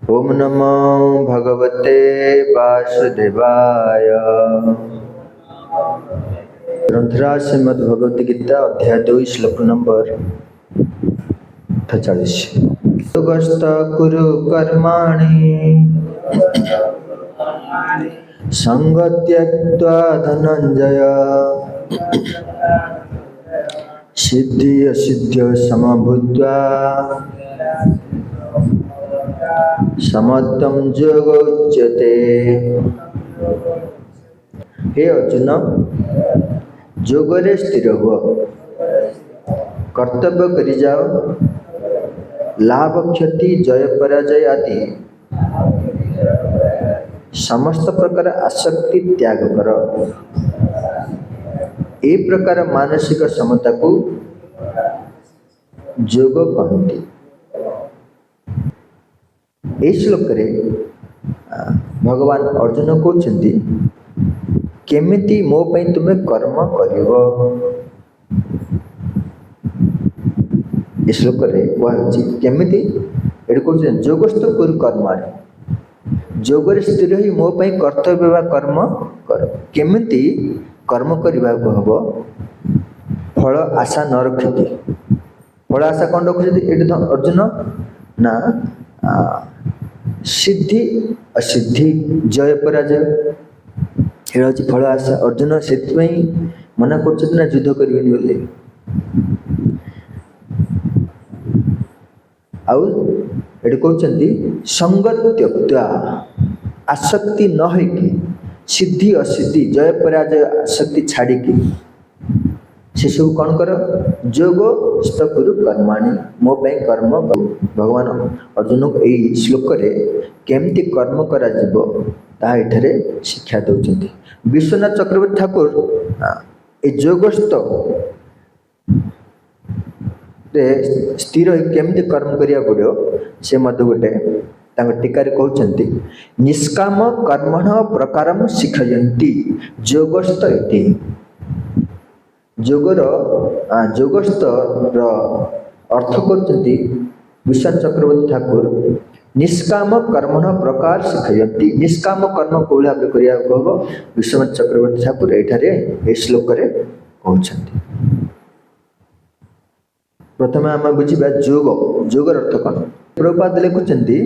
ओम नमो भगवते वासुदेवाय। ग्रंथराज श्रीमद् भगवद गीता अध्याय 2 श्लोक नंबर 48। योगस्थ कुरु कर्माणि संग त्यक्त्वा धनंजय सिद्धि असिद्ध्य समभूत्वा समत्वं योगोच्यते। हे अर्जुन, योगरे स्थिर हुआ, कर्तव्य करी जाओ, लाभ क्षति जय पराजय आदि समस्त प्रकार आसक्ति त्याग कर। ए प्रकार मानसिक समता को योग कहते। ए श्लोक रे भगवान अर्जुन कहते केमिति मो पई तुमे कर्म करिवो। ए श्लोक रे कहछि केमिति एड कहछि योगस्थ कुरु कर्माणि, योगरे स्थिर ही मो पई कर्तव्य वा कर्म कर। केमिति कर्म करबा को हबो, फल आशा न रखिति। फल आशा कोन रखिति एड अर्जुन ना सिद्धि असिद्धि जय पराजय ये हूँ फल आशा। अर्जुन से मना कर ना युद्ध करें बोले। आउ ये कहते संगत त्यक्त्वा आसक्ति न होइकी सिद्धि असिद्धि जय पराजय आसक्ति छाड़िकी से सब कौन कर योग स्थ कुरु कर्माणि, मो पे कर्म। भगवान अर्जुन को यही श्लोक रे केमती कर्म करा जिवो ता एठारे शिक्षा दउछन्ति। विश्वनाथ चक्रवर्ती ठाकुर ए योगस्थ रे स्थिर केमती कर्म करिया पड़ो से मत गोटे तांग टीका रे कहउछन्ति निष्काम कर्मण प्रकारम शिखयन्ति योगस्थ इति। योगर योगस्थ अर्थ करते विश्वनाथ चक्रवर्ती ठाकुर निष्काम कर्मण प्रकार शिखयन्ति। निष्काम कर्म को भाव करिया कहबो विश्वनाथ चक्रवर्ती ठाकुर एठारे ए श्लोक रे कहउछन्ति। प्रथमे हम बुझिबा योग। योगर अर्थ कोन? प्रभुपाद लिखुछन्ति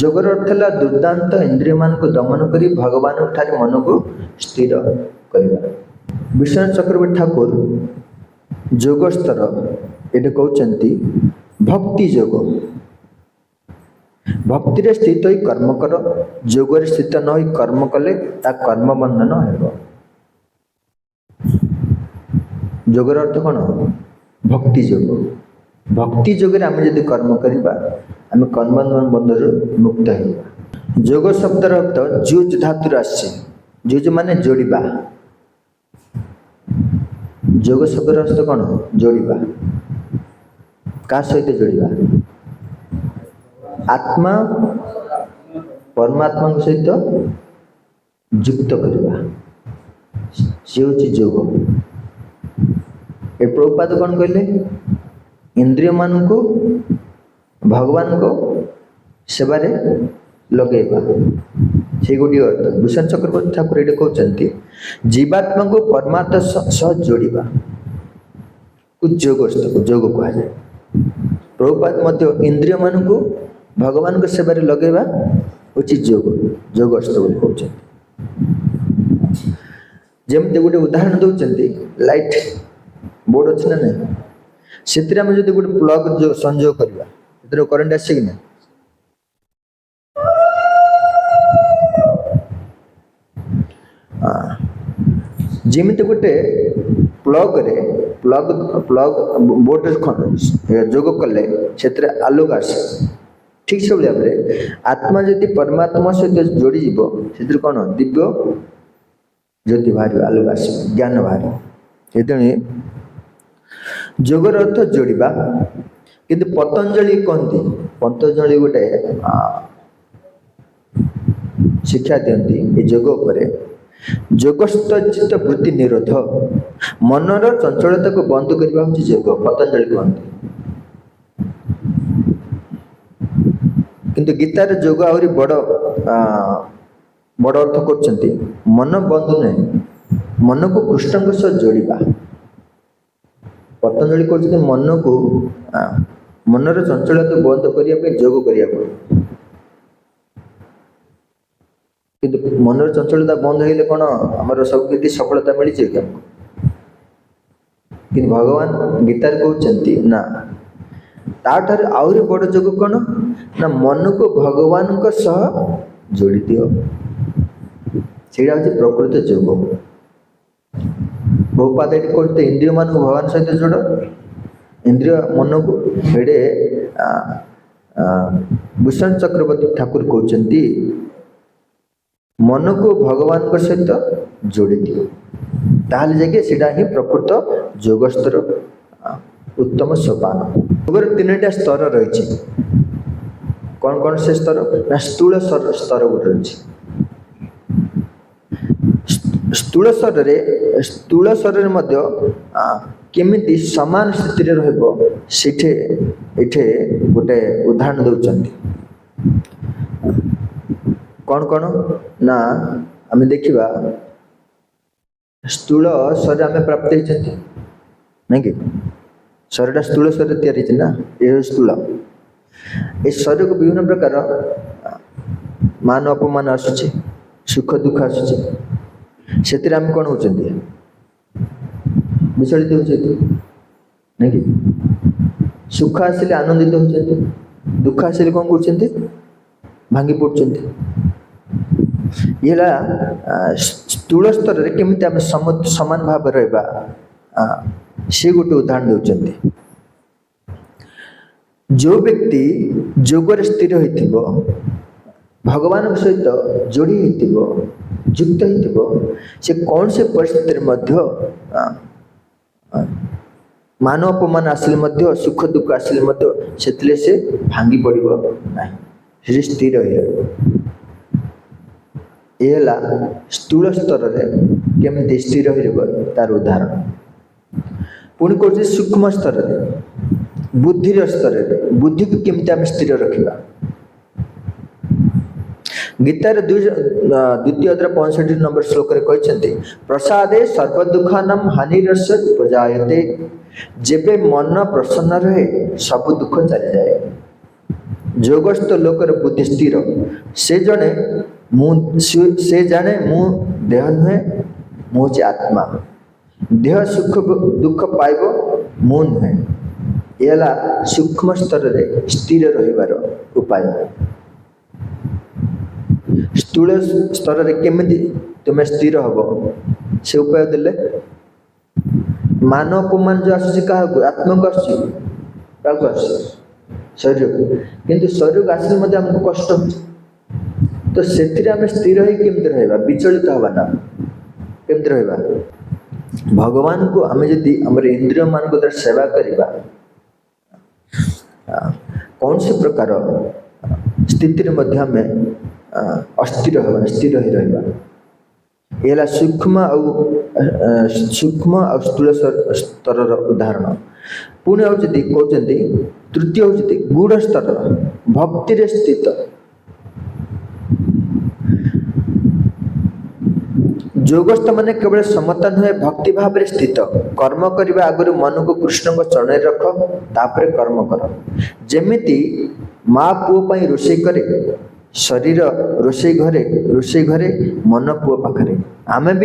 योगर अर्थ ला दुर्दांत इंद्रिय मान को दमन करी भगवान ठारे मन को स्थिर करबा। विश्वनाथ चक्रवर्ती ठाकुर योगस्तर ये कहते भक्ति योग। भक्ति रे स्थित ही कर्म कर, योग रे स्थित न ही कर्म कले ता कर्म बंधन हेबो। योगर अर्थ कौन? भक्ति योग। भक्ति योग रे आमे यदि कर्म करिबा आमे कर्म बंधन मुक्त हेबा। योग शब्द अर्थ जुज धातु आछे। जुज माने जोड़िबा। योग शब्द अर्थ कौन? जोड़िबा। का सहित जोड़िबा? आत्मा परमात्मा सहित युक्त करवा से हूँ योग। ए प्रभुपाद कौन कहले? इंद्रिय मान को भगवान को सेवारे लगेबा से गोटे अर्थ। विश्वनाथ चक्रवर्ती ठाकुर ये कहते जीवात्मा को परमात्मा सह जोड़िबा कुछ योग कहा जाए। प्रभुपाद मध्य इंद्रिय मान को भगवान को सेवारे लगेबा उचित योग योगस्थ बोली कहते। जमते गोटे उदाहरण दउछन्ति लाइट बोर्ड अछि ना नहीं सेतिर हम जदि गोटे प्लग जो संयोग करबा सेतिर करंट आसे कि ना? जेमिति गोटे प्लग रे प्लग बोर्ड जोग कले से आलोक आसे। ठीक से भाव में आत्मा जदि परमात्मा सहित जोड़ी जीवो से कौन दिव्य ज्योति बाहर आलोक आस ज्ञान बाहर। से जोगर अर्थ जोड़िबा। किंतु पतंजलि कहती पतंजलि गोटे शिक्षा दियंती ए योग उपरे योगस्थ चित्त वृत्ति निरोध मनर चंचलता को बंद करबा होची योग। पतंजलि कहती କିନ୍ତୁ ଗୀତାରେ ଯୋଗ ଆହୁରି ବଡ଼ ବଡ଼ ଅର୍ଥ କରୁଛନ୍ତି। ମନ ବନ୍ଦ ନାହିଁ, ମନକୁ କୃଷ୍ଣଙ୍କ ସହ ଯୋଡ଼ିବା। ପତଞ୍ଜଳି କହୁଛନ୍ତି ମନକୁ ମନର ଚଞ୍ଚଳତା ବନ୍ଦ କରିବା ପାଇଁ ଯୋଗ କରିବାକୁ। କିନ୍ତୁ ମନର ଚଞ୍ଚଳତା ବନ୍ଦ ହେଇଗଲେ କ'ଣ ଆମର ସବୁ କିଛି ସଫଳତା ମିଳିଛି କି? କିନ୍ତୁ ଭଗବାନ ଗୀତାରେ କହୁଛନ୍ତି ନା, ତାଠାରୁ ଆହୁରି ବଡ଼ ଯୋଗ କ'ଣ ନା ମନକୁ ଭଗବାନଙ୍କ ସହ ଯୋଡ଼ି ଦିଅ। ସେଇଟା ହେଉଛି ପ୍ରକୃତ ଯୋଗ। ବହୁପାଦ ଏଠି କହୁଛନ୍ତି ଇନ୍ଦ୍ରିୟ ମାନଙ୍କୁ ଭଗବାନ ସହିତ ଯୋଡ଼, ଇନ୍ଦ୍ରିୟ ମନକୁ। ଏଡ଼େ ଭୂଷଣ ଚକ୍ରବର୍ତ୍ତୀ ଠାକୁର କହୁଛନ୍ତି ମନକୁ ଭଗବାନଙ୍କ ସହିତ ଯୋଡ଼ି ଦିଅ, ତାହେଲେ ଯାଇକି ସେଇଟା ହିଁ ପ୍ରକୃତ ଯୋଗସ୍ତର ଉତ୍ତମ ସୋପାନ। ଯୋଗର 3ଟା ସ୍ତର ରହିଛି। କ'ଣ କ'ଣ ସେ ସ୍ତର? ନା ସ୍ଥୂଳ ସ୍ତର ଗୋଟେ ରହିଛି। ସ୍ଥୂଳ ସ୍ତରରେ ମଧ୍ୟ କେମିତି ସମାନ ସ୍ଥିତିରେ ରହିବ ଏଠି ଗୋଟେ ଉଦାହରଣ ଦେଉଛନ୍ତି। କ'ଣ କ'ଣ ନା ଆମେ ଦେଖିବା, ସ୍ଥୂଳ ଶରୀର ଆମେ ପ୍ରାପ୍ତ ହେଇଛନ୍ତି ନାଇଁ କି? ଶରୀରଟା ସ୍ଥୂଳ ଶରୀର ତିଆରି ହେଇଛି ନା, ଏ ସ୍ଥୂଳ। ଏ ଶରୀରକୁ ବିଭିନ୍ନ ପ୍ରକାର ମାନ ଅପମାନ ଆସୁଛି, ସୁଖ ଦୁଃଖ ଆସୁଛି। ସେଥିରେ ଆମେ କ'ଣ ହେଉଛନ୍ତି? ବିଚଳିତ ହେଉଛନ୍ତି ନାଇଁ କି? ସୁଖ ଆସିଲେ ଆନନ୍ଦିତ ହେଉଛନ୍ତି, ଦୁଃଖ ଆସିଲେ କ'ଣ କରୁଛନ୍ତି? ଭାଙ୍ଗି ପଡ଼ୁଛନ୍ତି। ଇଏ ହେଲା ସ୍ଥୂଳ ସ୍ତରରେ କେମିତି ଆମେ ସମାନ ଭାବରେ ରହିବା, ସେ ଗୋଟେ ଉଦାହରଣ ଦେଉଛନ୍ତି। ଯେଉଁ ବ୍ୟକ୍ତି ଯୋଗରେ ସ୍ଥିର ହୋଇଥିବ, ଭଗବାନଙ୍କ ସହିତ ଯୋଡ଼ି ହୋଇଥିବ, ଯୁକ୍ତ ହୋଇଥିବ, ସେ କୌଣସି ପରିସ୍ଥିତିରେ ମଧ୍ୟ ମାନ ଅପମାନ ଆସିଲେ ମଧ୍ୟ, ସୁଖ ଦୁଃଖ ଆସିଲେ ମଧ୍ୟ ସେଥିରେ ସେ ଭାଙ୍ଗି ପଡ଼ିବ ନାହିଁ, ସେ ସ୍ଥିର ହୋଇ ରହିବ। ଏ ହେଲା ସ୍ଥୂଳ ସ୍ତରରେ କେମିତି ସ୍ଥିର ହୋଇ ରହିବ ତାର ଉଦାହରଣ। ପୁଣି କହୁଛି ସୂକ୍ଷ୍ମ ସ୍ତରରେ, ବୁଦ୍ଧିର ସ୍ତରରେ, ବୁଦ୍ଧିକୁ କେମିତି ଆମେ ସ୍ଥିର ରଖିବା। ଗୀତାରେ 2ୟ ଅଧ୍ୟାୟ 65 ନମ୍ବର ଶ୍ଲୋକରେ କହିଛନ୍ତି ପ୍ରସାଦେ ସର୍ବଦୁଃଖାନାଂ ହାନିରସ୍ୟ ଉପଜାୟତେ। ଯେବେ ମନ ପ୍ରସନ୍ନ ରହେ ସବୁ ଦୁଃଖ ଚାଲିଯାଏ। ଯୋଗସ୍ଥ ଲୋକର ବୁଦ୍ଧି ସ୍ଥିର, ସେ ଜାଣେ ମୁଁ ଦେହ ନୁହେଁ, ମୁଁ ହେଉଛି ଆତ୍ମା। ଦେହ ସୁଖ ଦୁଃଖ ପାଇବ, ମୁଁ ନୁହେଁ। ଏ ହେଲା ସୂକ୍ଷ୍ମ ସ୍ତରରେ ସ୍ଥିର ରହିବାର ଉପାୟ। ସ୍ଥୂଳ ସ୍ତରରେ କେମିତି ତୁମେ ସ୍ଥିର ହବ ସେ ଉପାୟ ଦେଲେ। ମାନ ଅପମାନ ଯେଉଁ ଆସୁଛି କାହାକୁ? ଆତ୍ମାକୁ ଆସୁଛି। କାହାକୁ ଆସୁଛି? ଶରୀରକୁ। କିନ୍ତୁ ଶରୀରକୁ ଆସିଲେ ମଧ୍ୟ ଆମକୁ କଷ୍ଟ ହେଉଛି। ତ ସେଥିରେ ଆମେ ସ୍ଥିର ହୋଇ କେମିତି ରହିବା? ବିଚଳିତ ହେବା ନା, କେମିତି ରହିବା? ଭଗବାନଙ୍କୁ ଆମେ ଯଦି ଆମର ଇନ୍ଦ୍ରିୟ ମାନଙ୍କ ଦ୍ୱାରା ସେବା କରିବା, କୌଣସି ପ୍ରକାର ସ୍ଥିତିରେ ମଧ୍ୟ ଆମେ ଅସ୍ଥିର ହେବା, ସ୍ଥିର ହୋଇ ରହିବା। ଏ ହେଲା ସୂକ୍ଷ୍ମ ଆଉ ସ୍ଥୂଳ ସ୍ତରର ଉଦାହରଣ। ପୁଣି ହେଉଛନ୍ତି କହୁଛନ୍ତି ତୃତୀୟ ହେଉଛନ୍ତି ଗୂଢ଼ ସ୍ତର, ଭକ୍ତିରେ ସ୍ଥିତ। ଯୋଗସ୍ଥ ମାନେ କେବଳ ସମତା ନୁହେଁ, ଭକ୍ତି ଭାବରେ ସ୍ଥିତ। କର୍ମ କରିବା ଆଗରୁ ମନକୁ କୃଷ୍ଣଙ୍କ ଚରଣରେ ରଖ, ତାପରେ କର୍ମ କର। ଯେମିତି ମା ପୁଅ ପାଇଁ ରୋଷେଇ କରେ, ଶରୀର ରୋଷେଇ ଘରେ, ମନ ପୁଅ ପାଖରେ। ଆମର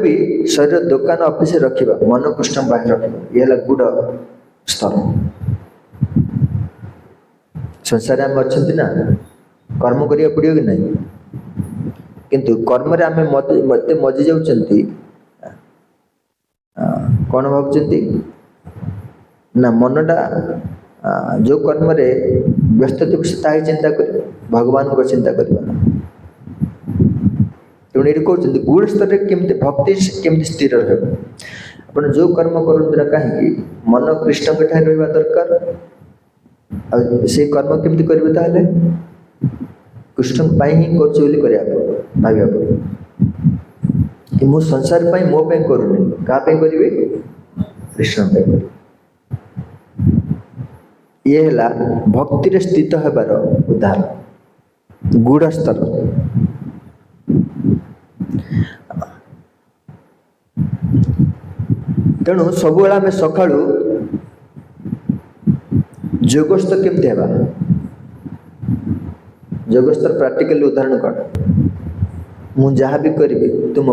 ବି ଶରୀର ଦୋକାନ ଅଫିସରେ ରଖିବା, ମନ କୃଷ୍ଣଙ୍କ ପାଖରେ ରଖିବା। ଇଏ ହେଲା ଗୂଢ଼ ସ୍ତର। ସଂସାରରେ ଆମେ ଅଛନ୍ତି ନା, କର୍ମ କରିବାକୁ ପଡ଼ିବ କି ନାହିଁ? କିନ୍ତୁ କର୍ମରେ ଆମେ ମତେ ମଜି ଯାଉଛନ୍ତି। କ'ଣ ଭାବୁଛନ୍ତି ନା ମନଟା ଯେଉଁ କର୍ମରେ ବ୍ୟସ୍ତ ଥିବ ସେ ତାହା ଚିନ୍ତା କରିବ, ଭଗବାନଙ୍କ ଚିନ୍ତା କରିବା ନା। ତେଣୁ ଏଠି କହୁଛନ୍ତି ଗୂଢ଼ ସ୍ତରରେ କେମିତି ଭକ୍ତି କେମିତି ସ୍ଥିର ରହିବ। ଆପଣ ଯେଉଁ କର୍ମ କରନ୍ତୁ ନା କାହିଁକି, ମନ କୃଷ୍ଣଙ୍କ ଠାରେ ରହିବା ଦରକାର। ଆଉ ସେଇ କର୍ମ କେମିତି କରିବେ? ତାହେଲେ କୃଷ୍ଣଙ୍କ ପାଇଁ ହିଁ କରୁଛି ବୋଲି ଭାବିବା ପଡ଼ିବ। କି ମୁଁ ସଂସାର ପାଇଁ, ମୋ ପାଇଁ କରୁନି, କାହା ପାଇଁ କରିବି? କୃଷ୍ଣ ପାଇଁ କରିବି। ये है भक्ति स्थित होबार उदाहरण गूढ़ स्तर। तेणु सब आम सका जोगस्थ केमती है जोगस्थ प्राक्टिकल उदाहरण कौन मु जहाँ भी करी तुम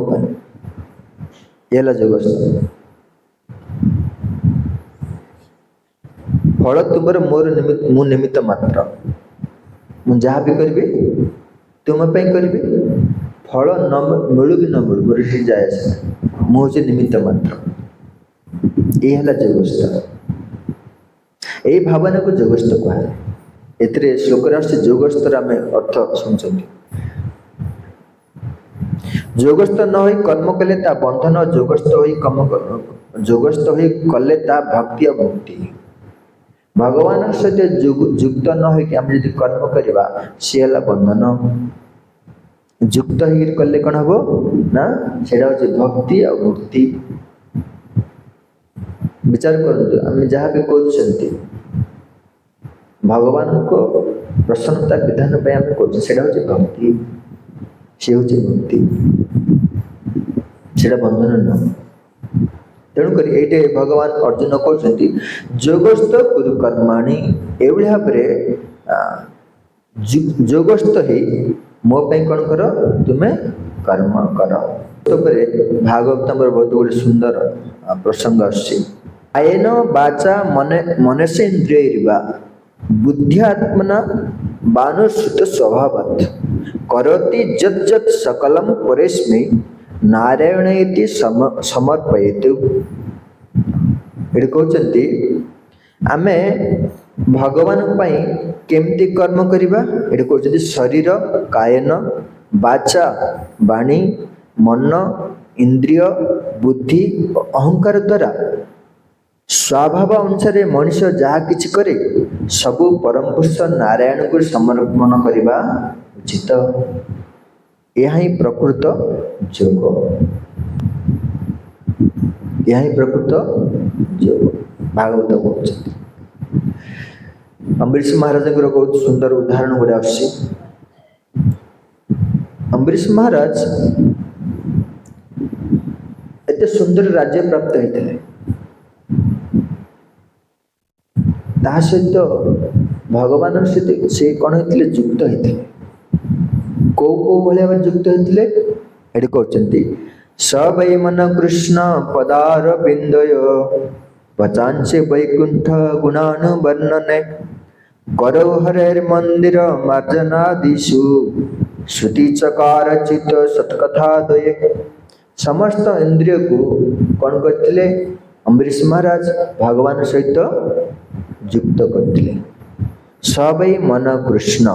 ये जोगस्थ फल तुम मोर मु निमित्त मात्र मु जहाँ भी करी तुम करी फल न मिलू कि न मिलू मोर ठीक जाए मुझे निमित्त मात्र ये है जोगस्थ। यही भावना को जोगस्थ कहुए ए श्लोक जोगस्थ आम अर्थ शुणुं जोगस्थ न हो कर्म कले ता बंधन जोगस्थ हो कर्म जोगस्थ हो कले ता भक्ति और मुक्ति भगवान सहित युक्त न हो आम जो कर्म करवा सी है बंधन युक्त हो कले कौन हम ना से भक्ति और मुक्ति। विचार करते आम जहाँ भी कर भगवान को प्रसन्नता विधान पे आम कर भक्ति से हूँ मुक्ति से बंधन न तेणुक ये भगवान अर्जुन कहते जोगस्थ कुरु कर्माणि एभली भाव जोगस्थ हो मो कौन कर तुम्हें कर्म कर। भागवत बहुत गोटे सुंदर प्रसंग आयन वाचा मनसेन्द्रियर्वा बुद्ध्यात्मना बानुश्रुत स्वभावत् करोति जत् जत् सकलम परेस्मै नारायणेति समर्पयेतु। ये कहते आमे भगवान केमती कर्म करवा ये कहते शरीर कायन वाचा वाणी मन इंद्रिय बुद्धि अहंकार द्वारा स्वभाव अनुसार मनुष्य जहाँ किछि करे सबु परम पुरुष नारायण को समर्पण करवा उचित। यह ही प्रकृत योग यह ही प्रकृत योग भागवत कहते। अम्बरीश महाराज बहुत सुंदर उदाहरण गोटे आसी अम्बरीश महाराज एत सुंदर राज्य प्राप्त होते सहित भगवान सहित से कौन होते युक्त होते कौ कौ भाया युक्त होते ये कहते स वै मन कृष्ण पदार बिंदय पचांसे वैकुंठ गुणानुवर्णने करौ हरेर मंदिर मार्जनादिषु श्रुति चकार चित सत्कथादये। समस्त इंद्रिय को कौन करते अम्बरीश महाराज भगवान सहित युक्त करते। स वै मन कृष्ण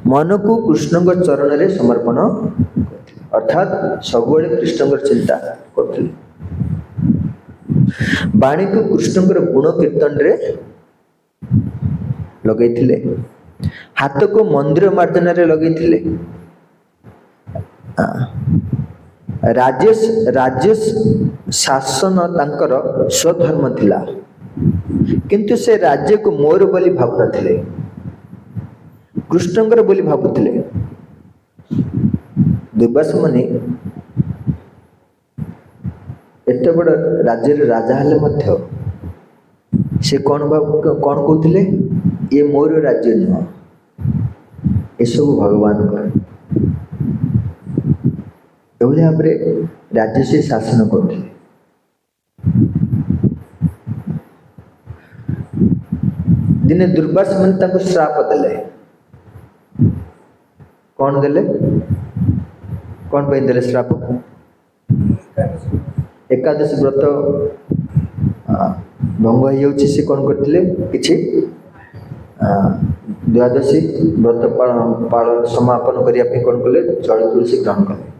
मन को कृष्ण चरण में समर्पण अर्थात सब कृष्ण चिंता करते। वाणी को कृष्ण गुण कीर्तन रे लगे हाथ को मंदिर मार्जन रे लगे राज्य शासन तांकर स्वधर्म थिला किंतु से राज्य को मोर बोली भाव नथिले कृष्णकर बोली भावुथिले। दुर्वासा मुनि एत बड़ राज्य राजा हेले मध्य से कौन कहते ये मोर राज्य नुह ये सब भगवान भाव राज्य से शासन करते। दिने दुर्वासा मुनि श्राप देले कौन देले कौन पे देले श्राप एकादशी व्रत भंग हो सी कौन करते कि द्वादशी व्रत पालन समापन करने कौन कले जल तुलसी ग्रहण कले।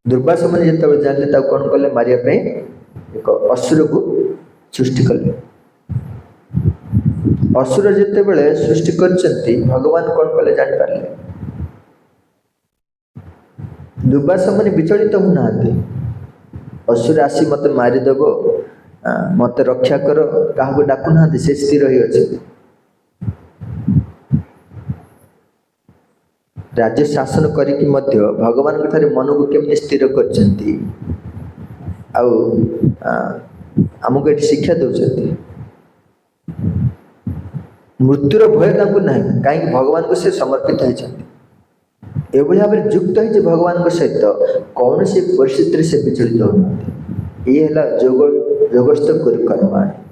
दुर्वासा मुनि जिते जानले कौन कले मारिया एक असुर को सृष्टि कले। असुर जिते बड़े सृष्टि करचंती भगवान कौन कले जान पारे। दुर्वासा मुनि विचलित होना असुर आसी मत मारिदेव मत रक्षा कर क्या डाकू ना से स्थिर ही अच्छे राज्य शासन करिकी मध्य भगवान ठारे मन को केमती स्थिर करछंती आमको ये शिक्षा दौरान मृत्युर भय ना कहीं भगवान को से समर्पित होती भाव में युक्त है भगवान को सहित कौन सी परिस्थिति से विचलित होना ये जोगस्थ कर्माणी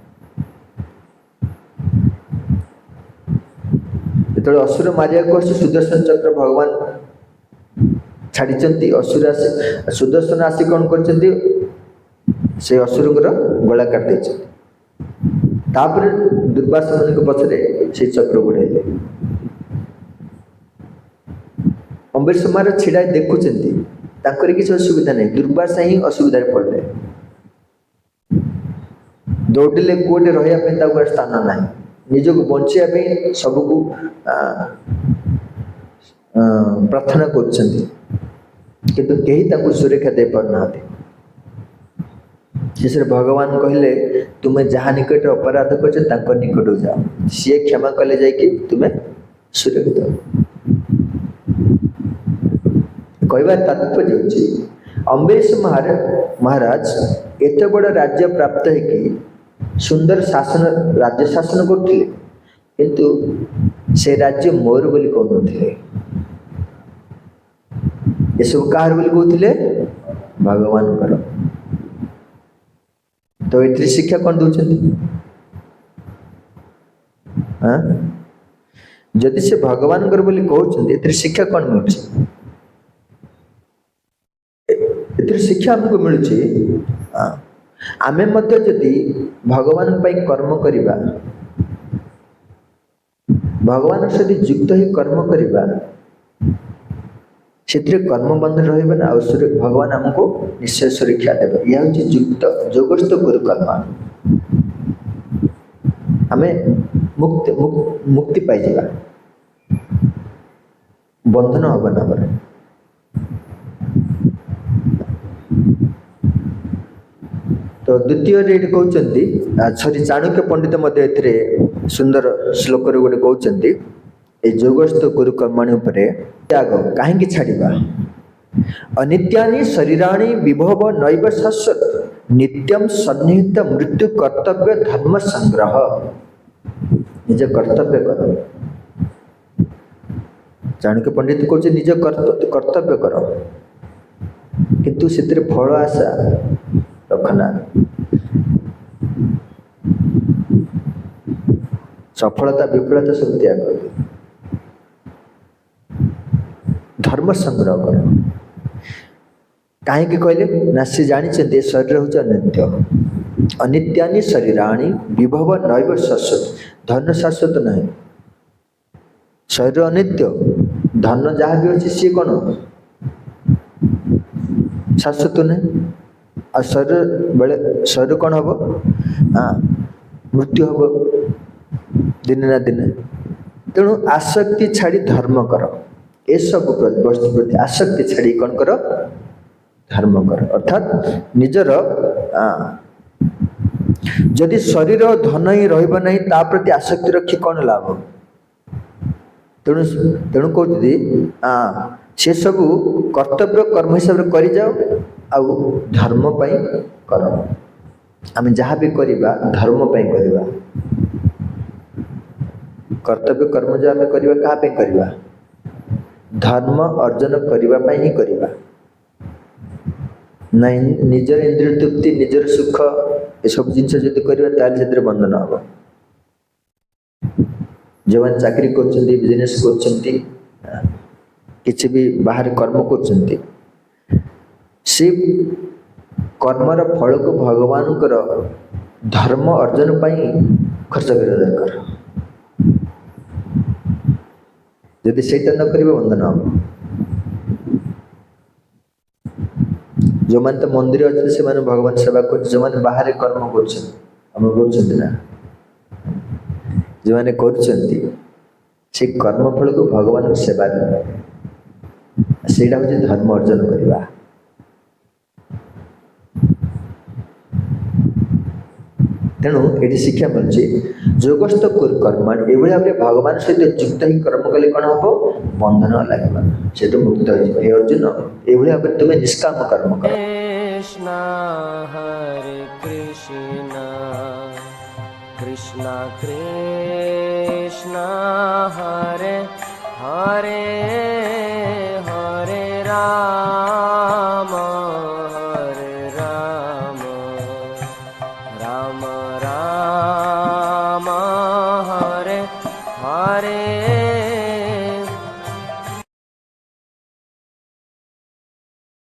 जो असुर मारिया को सुदर्शन चक्र भगवान छाड़ी असुर आसी सुदर्शन आसी कौन कर असुर गला काट तापर दुर्वास मान पछरे से चक्र गुड़ाइले अम्बरीश महाराज छिड़ा देखुं किसी असुविधा नहीं दुर्वासा ही असुविधा पड़े दौड़े कौटे रहा स्थान ना निज को बचाई सबको प्रार्थना कर सुरक्षा दे पारना शेष भगवान कहले तुम्हें जहाँ निकट अपराध कर निकट जाओ सी क्षमा कले जाकि तुम्हें सुरक्षित कहवा तात्पर्य होची अम्बरीश महाराज एत बड़ राज्य प्राप्त है कि सुंदर शासन राज्य शासन करते किंतु से राज्य मोर बोली कहते ये सब कहार बोली कहते भगवान कर तो ये शिक्षा कौन दौरान हाँ जदि से भगवान कर बोली कहते शिक्षा कौन मिलूँ ए शिक्षा हमको मिलूँ आमे मध्य जदि भगवान कर्म करिबा भगवान सहित युक्त ही कर्म करिबा से कर्म बंध रहा ना भगवान हमको निश्चय सुरक्षा देव यह हूँ युक्त जोगस्थ गुरु कर्म आमे मुक्ति पाई जावा बंधन हम ना तो द्वितीय कहते सरी चाणक्य पंडित मध्य सुंदर श्लोक गोटे कहते ये जोगस्थ गुरु कर्मणि त्याग कहीं छाड़ा अनित्यानि शरीराणि विभव नैव शाश्वत नित्यम सन्निहित मृत्यु कर्तव्य धर्म संग्रह निज कर्तव्य कर चाणक्य पंडित कहते निज कर्तव्य कर किंतु से फल आशा रखना सफलता विफलता सब त्याग कर धर्म संग्रह कर कहीं कहले ना सी जानी शरीर हूँ अनित्य अनित्यानि शरीराणि विभव नैव शाश्वत धन शाश्वत नहीं शरीर अनित्य धन जहाँ भी अच्छे सी कौन शाश्वत नहीं आ शरीर बेले शरीर कौन हम मृत्यु हम दिने ना दिने तेणु आसक्ति छाड़ी धर्म कर ये सब वस्तु प्रति आसक्ति छाड़ी कौन कर धर्म कर अर्थात निजर जदि शरीर धन ही रहिबा नहीं ता प्रति आसक्ति रखी कौन लाभ तेणु तेणु कहते से सब कर्तव्य कर्म हिसाब से करी जाओ आउ धर्म पाई कर आम जहाँ भी करिबा धर्म पाई करिबा कर्तव्य कर्म जो आम करिबा कहाँ पे करिबा धर्म अर्जन करिबा पाई ही करिबा नहीं निजर इंद्रिय तृप्ति निजर सुख ये सब जिनस जब करें से बंधन हम जो मैंने चाकरी कर बिजनेस कर भी बाहर कर्म कर कर्मर फल को भगवान धर्म अर्जन पाई खर्च कर दरकार जदि से न करेंगे बंधन हम जो मैंने तो मंदिर अच्छे से मैंने भगवान सेवा कर जो मैंने बाहर कर्म कर जो मैंने कर कर्म फल को भगवान सेवा से धर्म अर्जन करवा ତେଣୁ ଏଠି ଶିକ୍ଷା ମିଳୁଛି ଯୋଗସ୍ଥ କର୍ମ ଏଭଳି ଭାବରେ ଭଗବାନ ସହିତ ଯୁକ୍ତ ହେଇ କର୍ମ କଲେ କ'ଣ ହେବ? ବନ୍ଧନ ଲାଗିବ, ସେଠୁ ମୁକ୍ତ ହେଇଯିବ। ହେ ଅର୍ଜୁନ, ଏଭଳି ଭାବରେ ତୁମେ ନିଷ୍କାମ କର୍ମ କର। कृष्ण हरे कृष्ण कृष्ण कृष्ण हरे हरे